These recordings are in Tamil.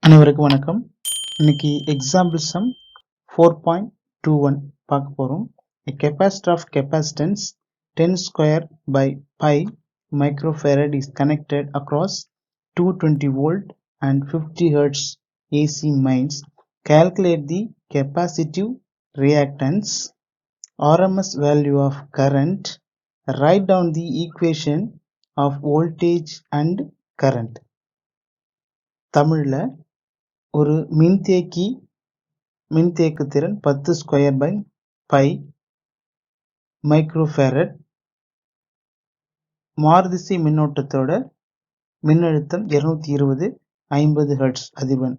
அனைவருக்கும் வணக்கம். இன்னைக்கு எக்ஸாம்பிள் சம் 4.21 பார்க்க போறோம். A capacitor of capacitance 10 square by pi microfarad is connected across 220 volt and 50 hertz AC mains. Calculate the capacitive reactance, RMS value of current. Write down the equation of voltage and current. தமிழ்ல ஒரு மின்தேக்கு திறன் 10 ஸ்கொயர் பை பை மைக்ரோஃபாரட், மாறுதிசை மின்னோட்டத்தோட மின்னழுத்தம் 220 50 ஹெர்ட்ஸ் அதிர்வெண்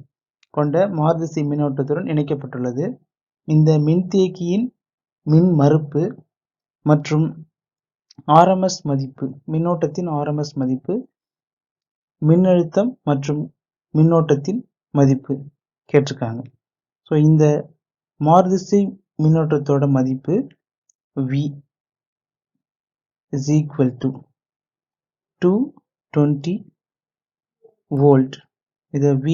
கொண்ட மாறுதிசை மின்னோட்டத்துடன் இணைக்கப்பட்டுள்ளது. இந்த மின்தேக்கியின் மின்மறுப்பு மற்றும் ஆர்எம்எஸ் மதிப்பு, மின்னோட்டத்தின் ஆர்எம்எஸ் மதிப்பு, மின்னழுத்தம் மற்றும் மின்னோட்டத்தின் மதிப்பு கேட்டிருக்காங்க. ஸோ இந்த மாறுதிசை மின்னோட்டத்தோட மதிப்பு V is equal to 220 volt. இதை V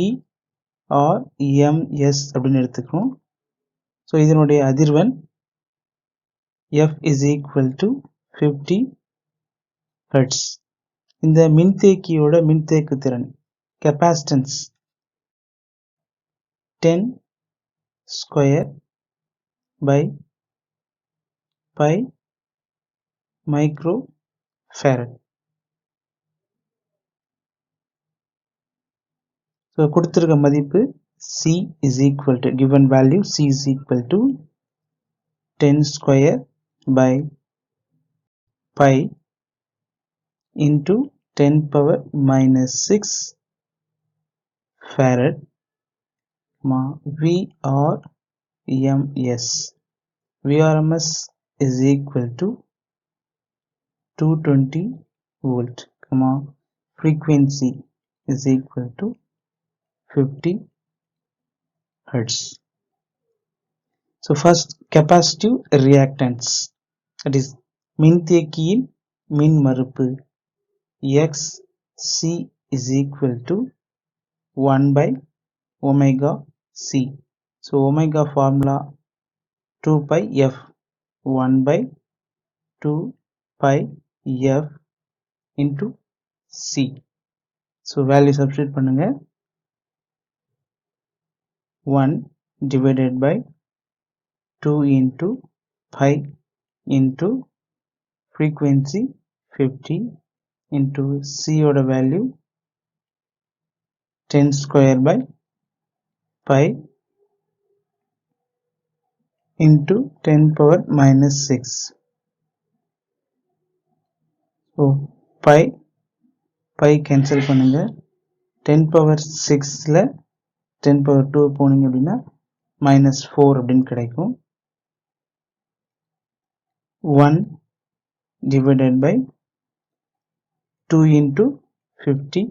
or MS அப்படின்னு எடுத்துக்கிறோம். ஸோ இதனுடைய அதிர்வெண் F is equal to 50 hertz. இந்த மின்தேக்கியோட மின்தேக்கு திறன் capacitance 10 square by pi microfarad. So கொடுத்திருக்க மதிப்பு C is equal to, given value C is equal to 10 square by pi into 10 power minus 6 farad VRMS. VRMS is equal to 220 volt, frequency is equal to 50 hertz. So first, capacitive reactance, that is மின்தேக்கியின் மின்மறுப்பு XC is equal to 1 by omega C. So omega formula 2 pi F, 1 by 2 pi F into C. So value substitute பண்ணுங்க. 1 divided by 2 into pi into frequency 50 into C oda value 10 square by pi into 10 power minus 6. So pi cancel பண்ணுங்க. 10 power 6ல 10 power 2 போனீங்க அப்படின்னா minus 4 அப்படின்னு கிடைக்கும். 1 divided by 2 into 50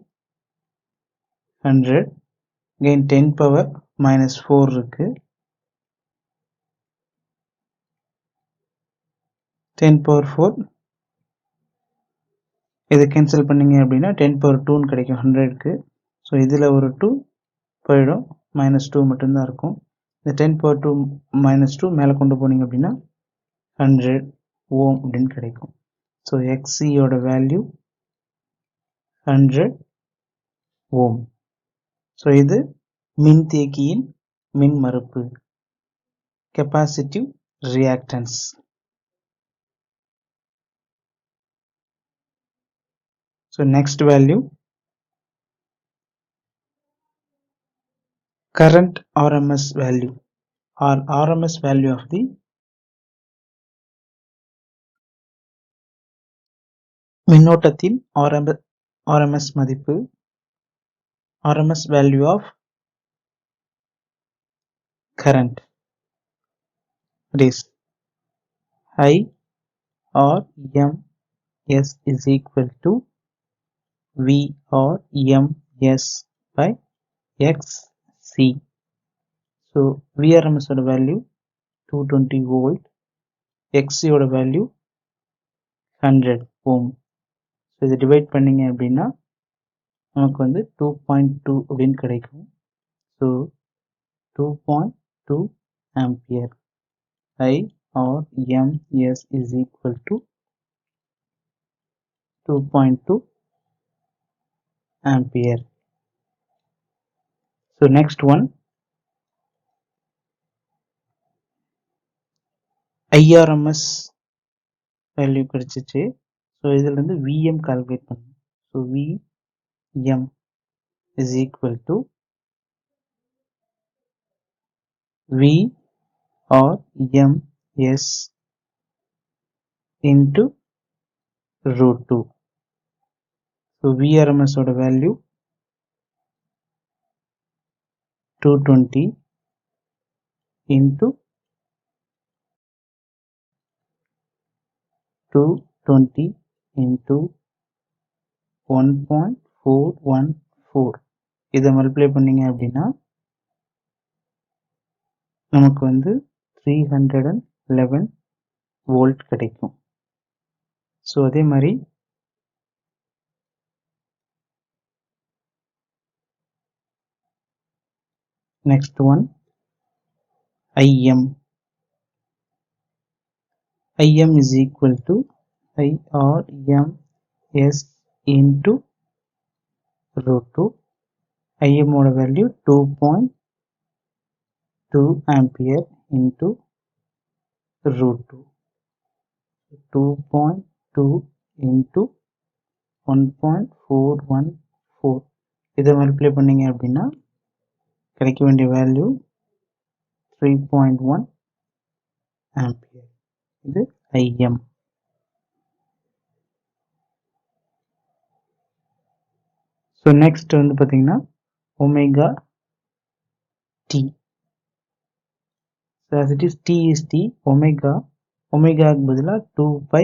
100, again 10 power minus 4 இருக்கு. 10 power 4 இதை கேன்சல் பண்ணீங்க அப்படின்னா 10 power 2 கிடைக்கும் 100க்கு. ஸோ இதில் ஒரு 2 போயிடும், minus 2 மட்டும்தான் இருக்கும். இந்த 10 power 2 minus 2 மேலே கொண்டு போனீங்க அப்படின்னா 100 ஓம் அப்படின்னு கிடைக்கும். ஸோ XCயோட வேல்யூ 100 ஓம். ஸோ இது மின்தேக்கியின் மின்மறுப்பு, capacitive reactance. So next value, current RMS value or RMS value of the மின்னோட்டத்தின் RMS மதிப்பு, RMS value of current, it is I or MS is equal to V or MS by XC. So VRMS oda value 220 volt, XC oda value 100 ohm. So இதை டிவைட் பண்ணீங்க அப்படின்னா நமக்கு வந்து 2.2 அப்படின்னு கிடைக்கும். So 2.2 ampere. I or ms is equal to 2.2 ampere. So next one, IRMS value கிடைச்சிச்சு. ஸோ இதில் இருந்து VM கால்குலேட் பண்ணணும். So VM is equal to V or MS into root 2. So VRMS ஓட value 220 into 220 into 1.414. இதை மல்டிப்ளை பண்ணீங்க அப்படின்னா நமக்கு வந்து 311 வோல்ட் கிடைக்கும். ஸோ அதே மாதிரி next one, IM is equal to IRMS into root 2. IM ஓட value 2.2 ampere into root 2. 2.2 into 1.414. இதை மல்டிப்ளை பண்ணீங்க அப்படின்னா கிடைக்க வேண்டிய வேல்யூ 3.1 ampere. இது IM. ஸோ நெக்ஸ்ட் வந்து பார்த்தீங்கன்னா omega T. So as it is T is T, ஒமேகாவுக்கு பதிலாக 2 pi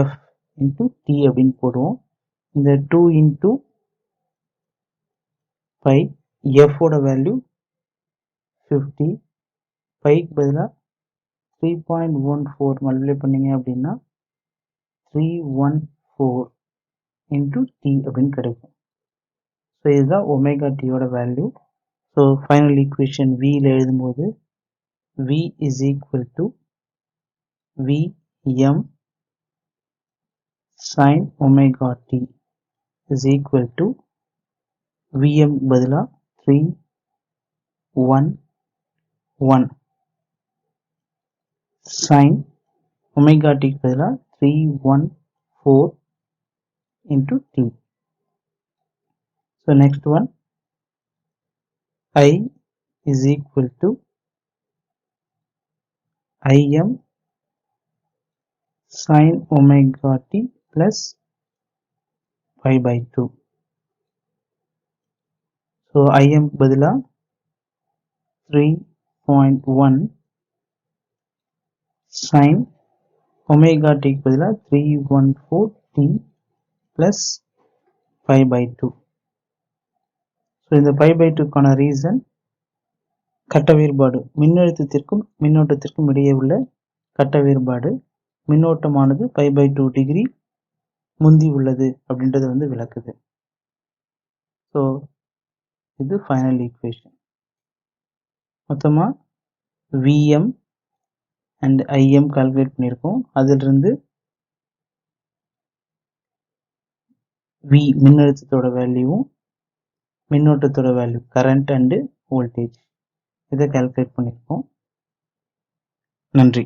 F into T அப்படின்னு போடுவோம். இந்த 2 into pi, F ஓட வேல்யூ 50, பைக்கு பதிலாக 3.14 மல்டிப்ளை பண்ணீங்க அப்படின்னா 314 into T அப்படின்னு கிடைக்கும். ஸோ இதுதான் ஒமேகா Tயோட வேல்யூ. ஸோ ஃபைனல் ஈக்குவேஷன் வியில் எழுதும்போது V is equal to VM sin omega T is equal to VM பதிலா 311 sin omega T பதிலா 314 into T. So next one, I is equal to IM sin omega T plus pi by 2. So IM பதிலா 3.1 sin omega T பதிலா 314 T plus pi by 2. So இந்த pi by 2க்கான ரீசன் கட்ட வேறுபாடு, மின்னழுத்தத்திற்கும் மின்னோட்டத்திற்கும் இடையே உள்ள கட்ட வேறுபாடு. மின்னோட்டமானது pi by 2 டிகிரி முந்தி உள்ளது அப்படின்றத வந்து விளக்குது. ஸோ இது ஃபைனல் ஈக்குவேஷன். மொத்தமாக VM அண்ட் IM கால்குலேட் பண்ணியிருக்கோம். அதிலிருந்து V மின்னழுத்தத்தோட வேல்யூவும் மின்னோட்டத்தோட வேல்யூ கரண்ட் அண்டு வோல்டேஜ் இதை கால்குலேட் பண்ணியிருக்கோம். நன்றி.